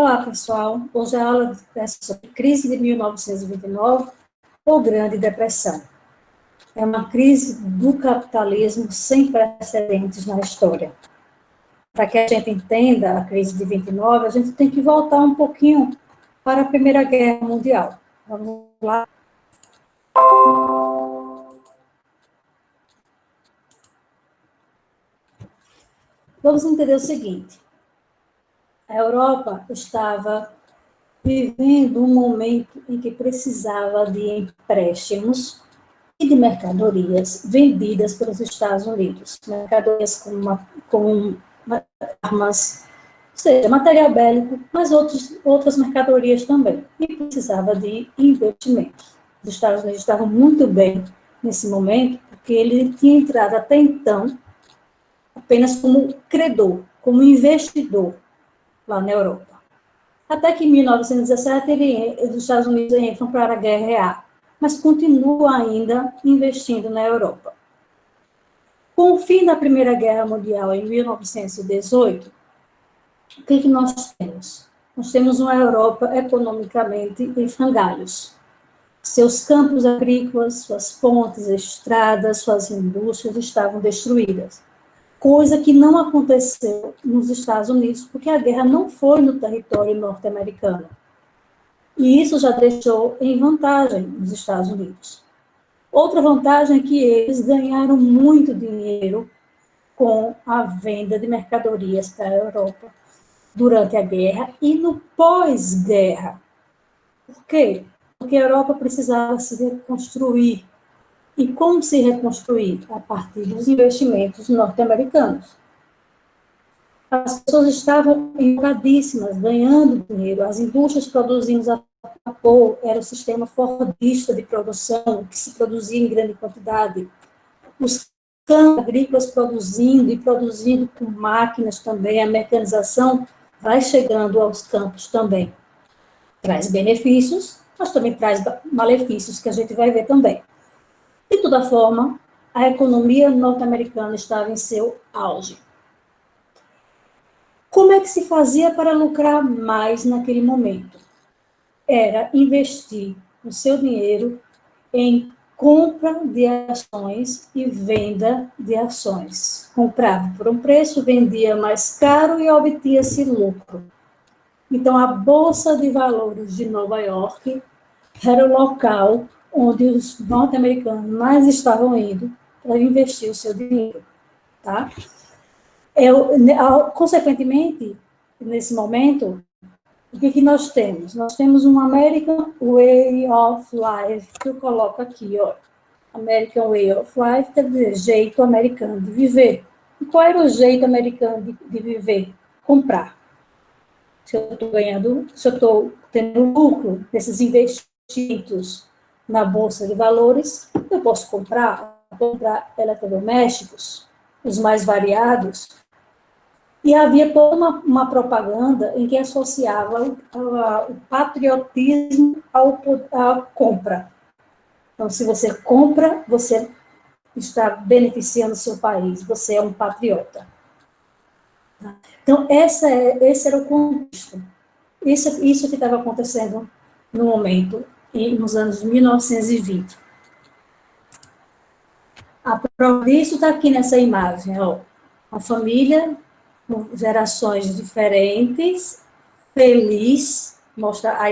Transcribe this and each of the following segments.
Olá, pessoal. Hoje a aula é sobre crise de 1929 ou Grande Depressão. É uma crise do capitalismo sem precedentes na história. Para que a gente entenda a crise de 29, a gente tem que voltar um pouquinho para a Primeira Guerra Mundial. Vamos lá. Vamos entender o seguinte. A Europa estava vivendo um momento em que precisava de empréstimos e de mercadorias vendidas pelos Estados Unidos. Mercadorias com armas, ou seja, material bélico, mas outras mercadorias também. E precisava de investimentos. Os Estados Unidos estavam muito bem nesse momento, porque ele tinha entrado até então apenas como credor, como investidor lá na Europa. Até que em 1917 os Estados Unidos entram para a Guerra, mas continua ainda investindo na Europa. Com o fim da Primeira Guerra Mundial, em 1918, o que nós temos? Nós temos uma Europa economicamente em frangalhos. Seus campos agrícolas, suas pontes, estradas, suas indústrias estavam destruídas. Coisa que não aconteceu nos Estados Unidos, porque a guerra não foi no território norte-americano. E isso já deixou em vantagem os Estados Unidos. Outra vantagem é que eles ganharam muito dinheiro com a venda de mercadorias para a Europa durante a guerra e no pós-guerra. Por quê? Porque a Europa precisava se reconstruir. E como se reconstruir? A partir dos investimentos norte-americanos. As pessoas estavam empolgadíssimas, ganhando dinheiro, as indústrias produzindo a vapor, era o sistema fordista de produção, que se produzia em grande quantidade. Os campos agrícolas produzindo, e produzindo com máquinas também, a mecanização vai chegando aos campos também. Traz benefícios, mas também traz malefícios, que a gente vai ver também. De toda forma, a economia norte-americana estava em seu auge. Como é que se fazia para lucrar mais naquele momento? Era investir o seu dinheiro em compra de ações e venda de ações. Comprava por um preço, vendia mais caro e obtinha-se lucro. Então, a Bolsa de Valores de Nova York era o local onde os norte-americanos mais estavam indo para investir o seu dinheiro. Tá? Consequentemente, nesse momento, o que nós temos? Nós temos um American Way of Life, que eu coloco aqui, ó. American Way of Life quer dizer jeito americano de viver. E qual era o jeito americano de viver? Comprar. Se eu estou ganhando, se eu estou tendo lucro desses investimentos na Bolsa de Valores, eu posso comprar eletrodomésticos, os mais variados. E havia toda uma propaganda em que associava o patriotismo à compra. Então, se você compra, você está beneficiando o seu país, você é um patriota. Então, esse era o contexto. Isso que estava acontecendo no momento, nos anos de 1920. A prova disso está aqui nessa imagem, ó. Uma família com gerações diferentes, feliz, mostra a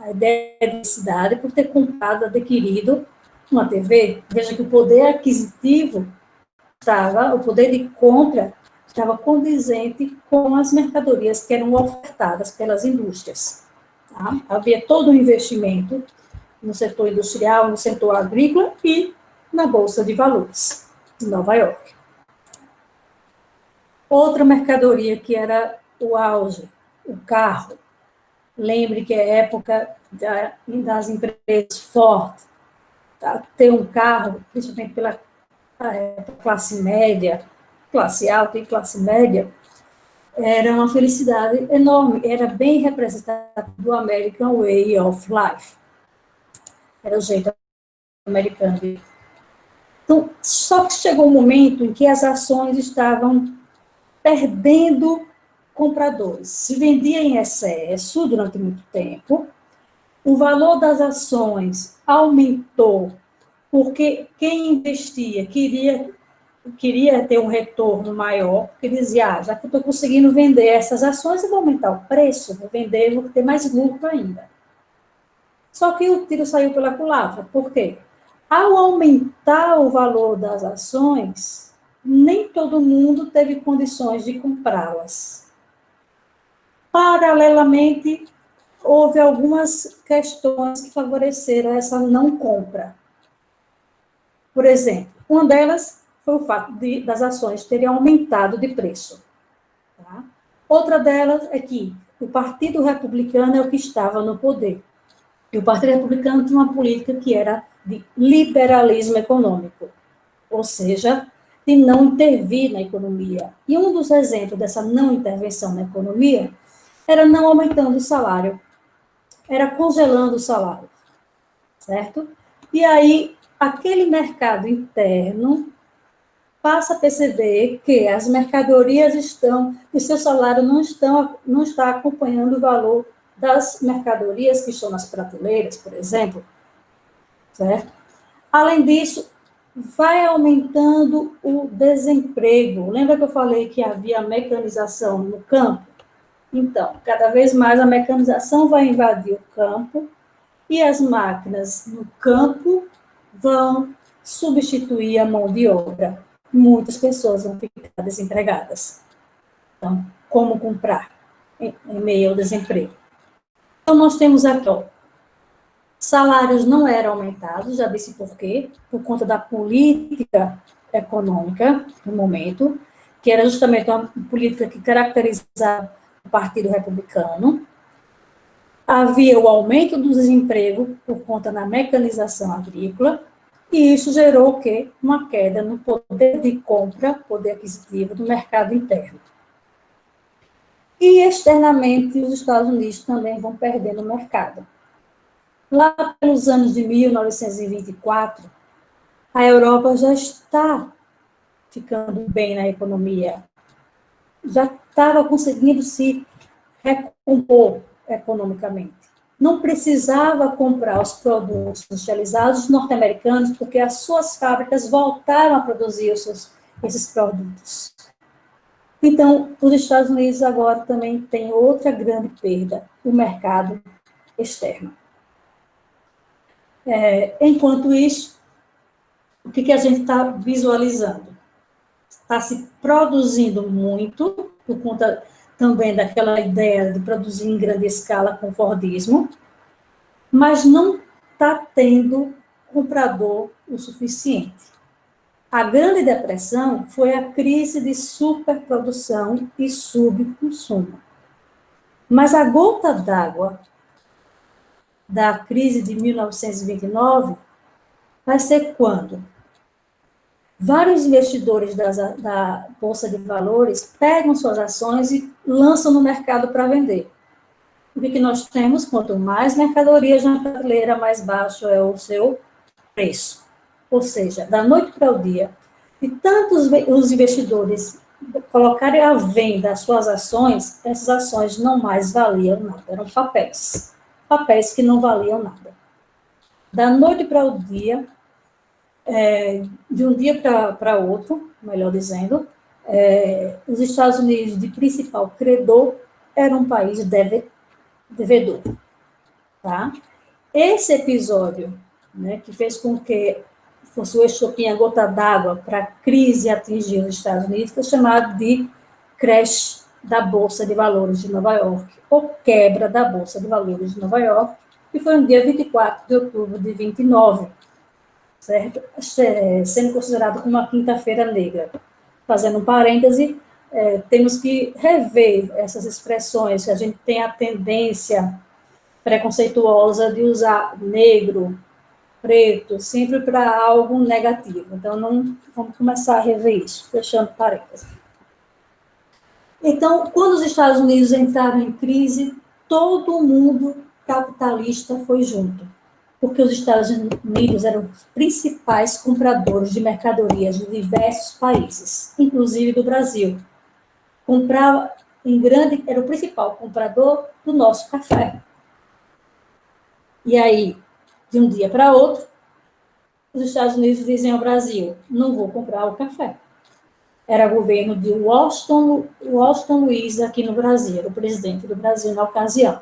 ideia de cidade por ter comprado, adquirido uma TV. Veja que o poder aquisitivo o poder de compra estava condizente com as mercadorias que eram ofertadas pelas indústrias. Tá? Havia todo um investimento no setor industrial, no setor agrícola e na Bolsa de Valores de Nova York. Outra mercadoria que era o auge, o carro. Lembre que é época das empresas Ford. Tá? Ter um carro, principalmente pela classe média, classe alta e classe média, era uma felicidade enorme. Era bem representado do American Way of Life. Era o jeito americano. Então, só que chegou um momento em que as ações estavam perdendo compradores. Se vendia em excesso durante muito tempo, o valor das ações aumentou, porque quem investia queria ter um retorno maior, porque dizia, já que eu estou conseguindo vender essas ações, eu vou aumentar o preço, vou vender, vou ter mais lucro ainda. Só que o tiro saiu pela culatra. Por quê? Ao aumentar o valor das ações, nem todo mundo teve condições de comprá-las. Paralelamente, houve algumas questões que favoreceram essa não compra. Por exemplo, uma delas foi o fato das ações terem aumentado de preço. Tá? Outra delas é que o Partido Republicano é o que estava no poder. E o Partido Republicano tinha uma política que era de liberalismo econômico, ou seja, de não intervir na economia. E um dos exemplos dessa não intervenção na economia era não aumentando o salário, era congelando o salário, certo? E aí, aquele mercado interno passa a perceber que as mercadorias o seu salário não está acompanhando o valor das mercadorias que estão nas prateleiras, por exemplo, certo? Além disso, vai aumentando o desemprego. Lembra que eu falei que havia mecanização no campo? Então, cada vez mais a mecanização vai invadir o campo e as máquinas no campo vão substituir a mão de obra. Muitas pessoas vão ficar desempregadas. Então, como comprar em meio ao desemprego? Então, nós temos aqui, ó, salários não eram aumentados, já disse por quê, por conta da política econômica no momento, que era justamente uma política que caracterizava o Partido Republicano. Havia o aumento do desemprego por conta da mecanização agrícola, e isso gerou o quê? Uma queda no poder de compra, poder aquisitivo do mercado interno. E externamente, os Estados Unidos também vão perdendo o mercado. Lá pelos anos de 1924, a Europa já está ficando bem na economia, já estava conseguindo se recompor economicamente. Não precisava comprar os produtos industrializados norte-americanos, porque as suas fábricas voltaram a produzir esses produtos. Então, os Estados Unidos agora também têm outra grande perda, o mercado externo. Enquanto isso, o que a gente está visualizando? Está se produzindo muito, por conta também daquela ideia de produzir em grande escala com Fordismo, mas não está tendo comprador o suficiente. A Grande Depressão foi a crise de superprodução e subconsumo. Mas a gota d'água da crise de 1929 vai ser quando vários investidores da Bolsa de Valores pegam suas ações e lançam no mercado para vender. O que nós temos? Quanto mais mercadorias na prateleira, mais baixo é o seu preço. Ou seja, da noite para o dia, de tantos os investidores colocarem à venda as suas ações, essas ações não mais valiam nada, eram papéis. Papéis que não valiam nada. Da noite para o dia, de um dia para outro, melhor dizendo, os Estados Unidos, de principal credor, era um país devedor. Tá? Esse episódio, né, que fez com que fosse o estopim, a gota d'água para a crise atingir os Estados Unidos, foi chamado de crash da Bolsa de Valores de Nova York, ou quebra da Bolsa de Valores de Nova York, que foi no dia 24 de outubro de 29, certo? Sendo considerado como uma quinta-feira negra. Fazendo um parêntese, temos que rever essas expressões, que a gente tem a tendência preconceituosa de usar negro, preto, sempre para algo negativo. Então, não vamos começar a rever isso, fechando parênteses. Então, quando os Estados Unidos entraram em crise, todo mundo capitalista foi junto, porque os Estados Unidos eram os principais compradores de mercadorias de diversos países, inclusive do Brasil. era o principal comprador do nosso café. E aí, de um dia para outro, os Estados Unidos dizem ao Brasil: não vou comprar o café. Era o governo de Washington Luiz aqui no Brasil, era o presidente do Brasil na ocasião.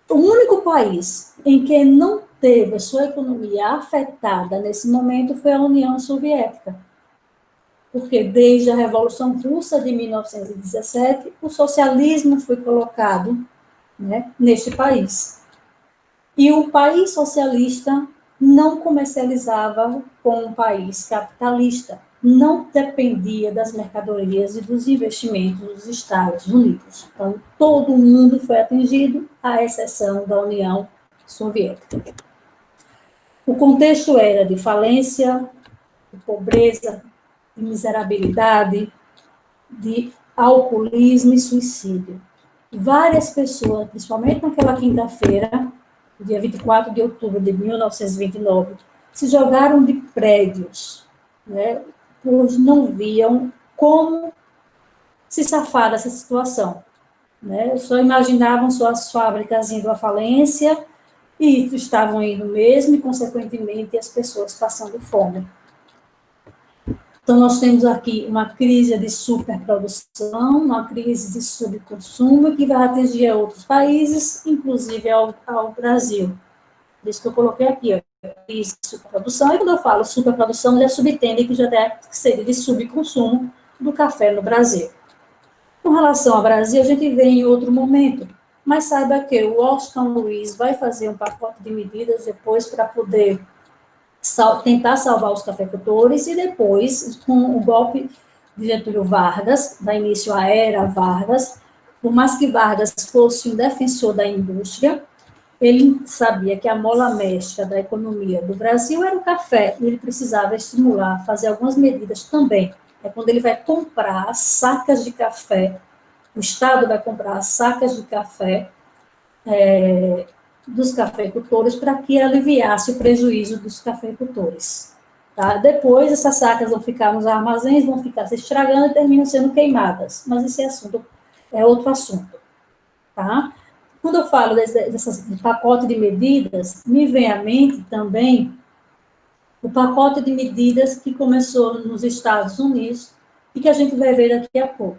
O único país em que não teve a sua economia afetada nesse momento foi a União Soviética. Porque desde a Revolução Russa de 1917, o socialismo foi colocado, né, neste país. E o país socialista não comercializava com um país capitalista, não dependia das mercadorias e dos investimentos dos Estados Unidos. Então, todo mundo foi atingido, à exceção da União Soviética. O contexto era de falência, de pobreza, de miserabilidade, de alcoolismo e suicídio. Várias pessoas, principalmente naquela quinta-feira, dia 24 de outubro de 1929, se jogaram de prédios, né, pois não viam como se safar dessa situação. Né? Só imaginavam suas fábricas indo à falência e estavam indo mesmo, e, consequentemente, as pessoas passando fome. Então, nós temos aqui uma crise de superprodução, uma crise de subconsumo, que vai atingir outros países, inclusive ao Brasil. Por isso que eu coloquei aqui, ó, crise de superprodução, e quando eu falo superprodução, já subentende que já deve ser de subconsumo do café no Brasil. Com relação ao Brasil, a gente vê em outro momento, mas saiba que o Washington Luiz vai fazer um pacote de medidas depois para poder tentar salvar os cafeicultores, e depois, com o golpe de Getúlio Vargas, dá início à era Vargas, por mais que Vargas fosse um defensor da indústria, ele sabia que a mola mestra da economia do Brasil era o café, e ele precisava estimular, fazer algumas medidas também. É quando ele vai comprar sacas de café, o Estado vai comprar sacas de café dos cafeicultores para que aliviasse o prejuízo dos cafeicultores. Tá? Depois, essas sacas vão ficar nos armazéns, vão ficar se estragando e terminam sendo queimadas. Mas esse assunto é outro assunto. Tá? Quando eu falo desse pacote de medidas, me vem à mente também o pacote de medidas que começou nos Estados Unidos e que a gente vai ver daqui a pouco.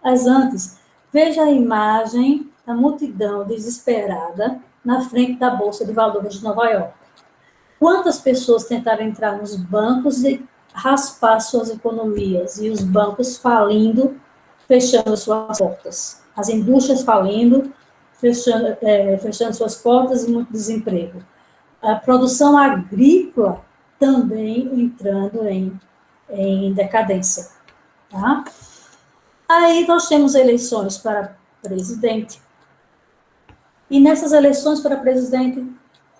Mas antes, veja a imagem da multidão desesperada na frente da Bolsa de Valores de Nova York. Quantas pessoas tentaram entrar nos bancos e raspar suas economias, e os bancos falindo, fechando suas portas. As indústrias falindo, fechando suas portas, e muito desemprego. A produção agrícola também entrando em decadência. Tá? Aí nós temos eleições para presidente. E nessas eleições para presidente,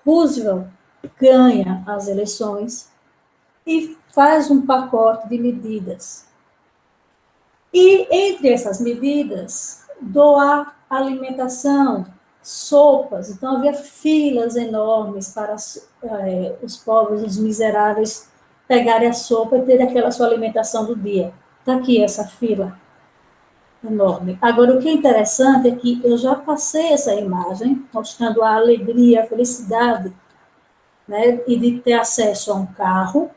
Roosevelt ganha as eleições e faz um pacote de medidas. E entre essas medidas, doar alimentação, sopas. Então, havia filas enormes para os pobres, os miseráveis, pegarem a sopa e terem aquela sua alimentação do dia. Está aqui essa fila enorme. Agora, o que é interessante é que eu já passei essa imagem, mostrando a alegria, a felicidade, né, e de ter acesso a um carro,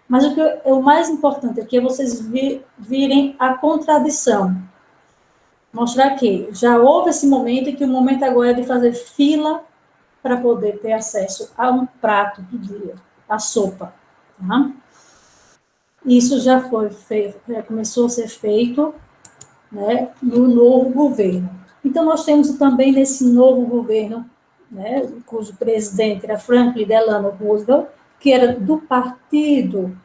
mas o mais importante aqui é vocês virem a contradição. Mostrar que já houve esse momento e que o momento agora é de fazer fila para poder ter acesso a um prato do dia, a sopa. Tá? Isso já foi feito, começou a ser feito, né, no novo governo. Então, nós temos também nesse novo governo, né, cujo presidente era Franklin Delano Roosevelt, que era do partido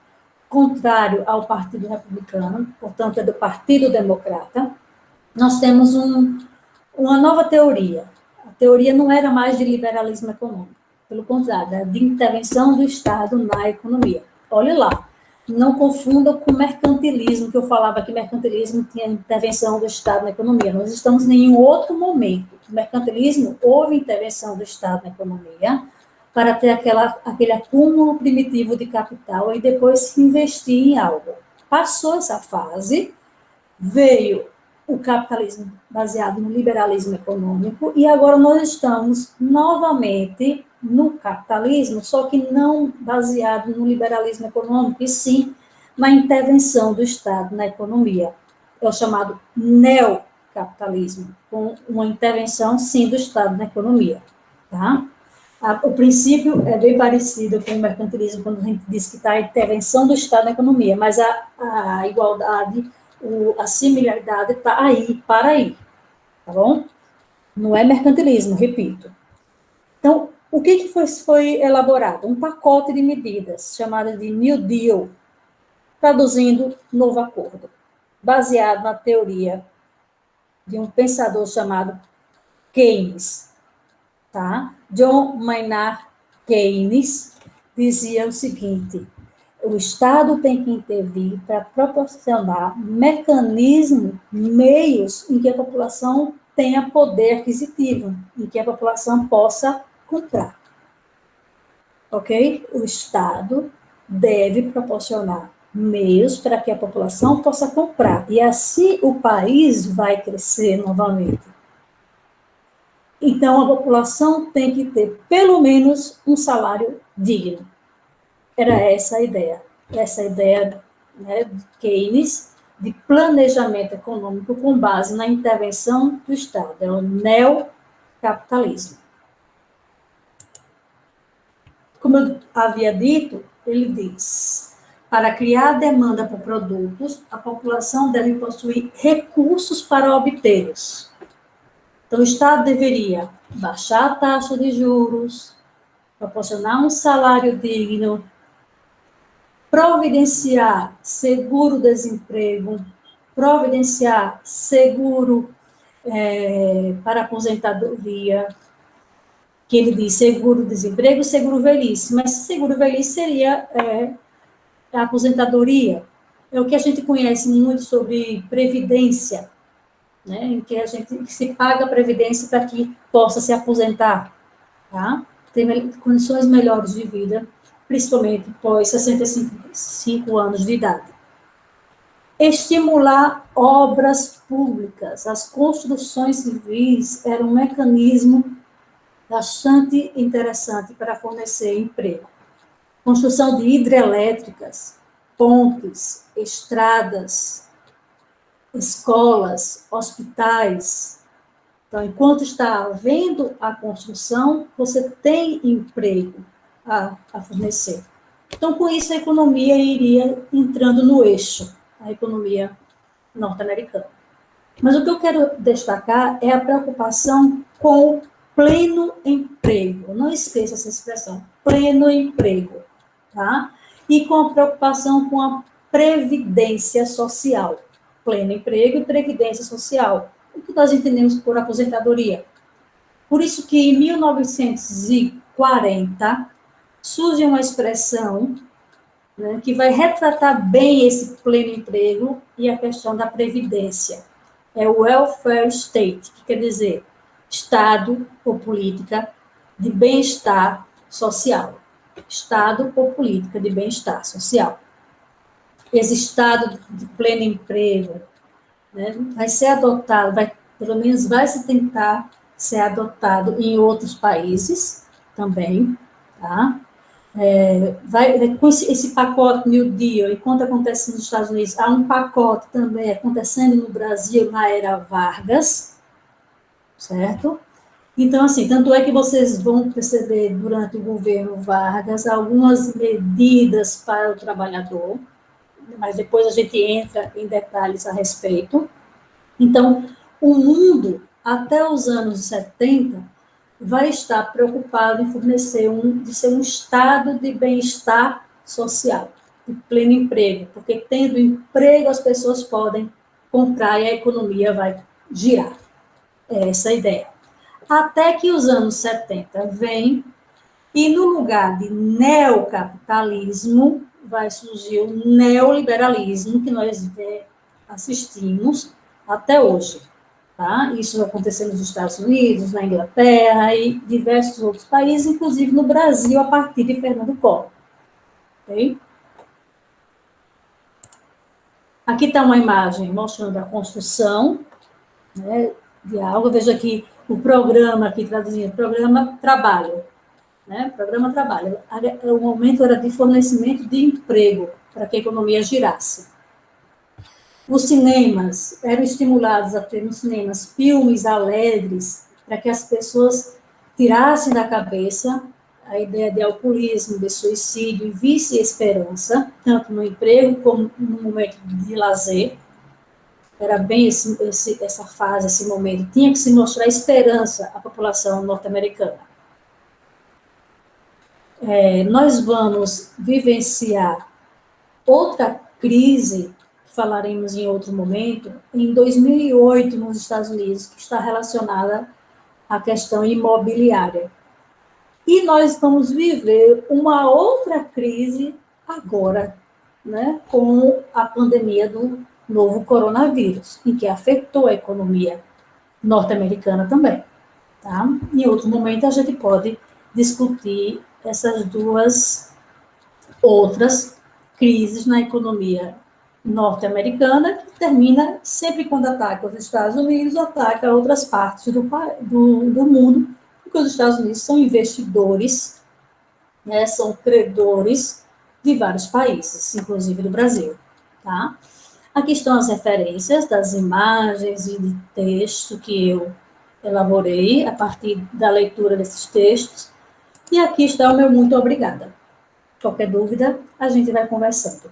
contrário ao Partido Republicano, portanto, é do Partido Democrata. Nós temos uma nova teoria. A teoria não era mais de liberalismo econômico, pelo contrário, era de intervenção do Estado na economia. Olhe lá, não confundam com mercantilismo, que eu falava que mercantilismo tinha intervenção do Estado na economia. Nós estamos em um outro momento. O mercantilismo, houve intervenção do Estado na economia para ter aquele acúmulo primitivo de capital e depois se investir em algo. Passou essa fase, veio o capitalismo baseado no liberalismo econômico, e agora nós estamos novamente no capitalismo, só que não baseado no liberalismo econômico, e sim na intervenção do Estado na economia. É o chamado neocapitalismo, com uma intervenção, sim, do Estado na economia. Tá? O princípio é bem parecido com o mercantilismo, quando a gente diz que está a intervenção do Estado na economia, mas a igualdade, a similaridade está aí, para aí, tá bom? Não é mercantilismo, repito. Então, o que foi elaborado? Um pacote de medidas, chamado de New Deal, traduzindo novo acordo, baseado na teoria de um pensador chamado Keynes, tá? John Maynard Keynes dizia o seguinte: o Estado tem que intervir para proporcionar mecanismos, meios em que a população tenha poder aquisitivo, em que a população possa comprar. Ok? O Estado deve proporcionar meios para que a população possa comprar. E assim o país vai crescer novamente. Então, a população tem que ter, pelo menos, um salário digno. Era essa a ideia. Essa ideia, né, de Keynes, de planejamento econômico com base na intervenção do Estado. É o neocapitalismo. Como eu havia dito, ele diz: para criar demanda por produtos, a população deve possuir recursos para obtê-los. Então, o Estado deveria baixar a taxa de juros, proporcionar um salário digno, providenciar seguro-desemprego, providenciar seguro para aposentadoria, que ele diz seguro-desemprego, seguro-velhice, mas seguro-velhice seria a aposentadoria. É o que a gente conhece muito sobre previdência, né, em que a gente se paga a previdência para que possa se aposentar, tá? Ter condições melhores de vida, principalmente pós 65 anos de idade. Estimular obras públicas. As construções civis eram um mecanismo bastante interessante para fornecer emprego. Construção de hidrelétricas, pontes, estradas, escolas, hospitais. Então, enquanto está havendo a construção, você tem emprego a fornecer. Então, com isso, a economia iria entrando no eixo, a economia norte-americana. Mas o que eu quero destacar é a preocupação com o pleno emprego. Não esqueça essa expressão, pleno emprego, tá? E com a preocupação com a previdência social. Pleno emprego e previdência social. O que nós entendemos por aposentadoria? Por isso que em 1940 surge uma expressão, né, que vai retratar bem esse pleno emprego e a questão da previdência. É o welfare state, que quer dizer Estado ou política de bem-estar social. Estado ou política de bem-estar social. Esse estado de pleno emprego, né, vai ser adotado, pelo menos vai se tentar ser adotado em outros países também, tá? Com esse pacote New Deal, enquanto acontece nos Estados Unidos, há um pacote também acontecendo no Brasil na era Vargas, certo? Então, assim, tanto é que vocês vão perceber durante o governo Vargas algumas medidas para o trabalhador, mas depois a gente entra em detalhes a respeito. Então, o mundo, até os anos 70, vai estar preocupado em fornecer de ser um estado de bem-estar social, de pleno emprego, porque tendo emprego as pessoas podem comprar e a economia vai girar. É essa a ideia. Até que os anos 70 vêm e no lugar de neocapitalismo vai surgir o neoliberalismo que nós assistimos até hoje. Tá? Isso aconteceu nos Estados Unidos, na Inglaterra e diversos outros países, inclusive no Brasil, a partir de Fernando Collor. Okay? Aqui está uma imagem mostrando a construção, né, de algo. Veja aqui o programa, aqui traduzindo, programa trabalho. Né? Programa trabalho. O momento era de fornecimento de emprego para que a economia girasse. Os cinemas eram estimulados a ter nos cinemas filmes alegres para que as pessoas tirassem da cabeça a ideia de alcoolismo, de suicídio e visse esperança, tanto no emprego como no momento de lazer. Era bem essa fase, esse momento. Tinha que se mostrar esperança à população norte-americana. Nós vamos vivenciar outra crise, que falaremos em outro momento, em 2008, nos Estados Unidos, que está relacionada à questão imobiliária. E nós vamos viver uma outra crise agora, né, com a pandemia do novo coronavírus, em que afetou a economia norte-americana também. Tá? Em outro momento, a gente pode discutir essas duas outras crises na economia norte-americana, que termina sempre quando ataca os Estados Unidos, ataca outras partes do mundo, porque os Estados Unidos são investidores, né, são credores de vários países, inclusive do Brasil. Tá? Aqui estão as referências das imagens e de texto que eu elaborei a partir da leitura desses textos. E aqui está o meu muito obrigada. Qualquer dúvida, a gente vai conversando.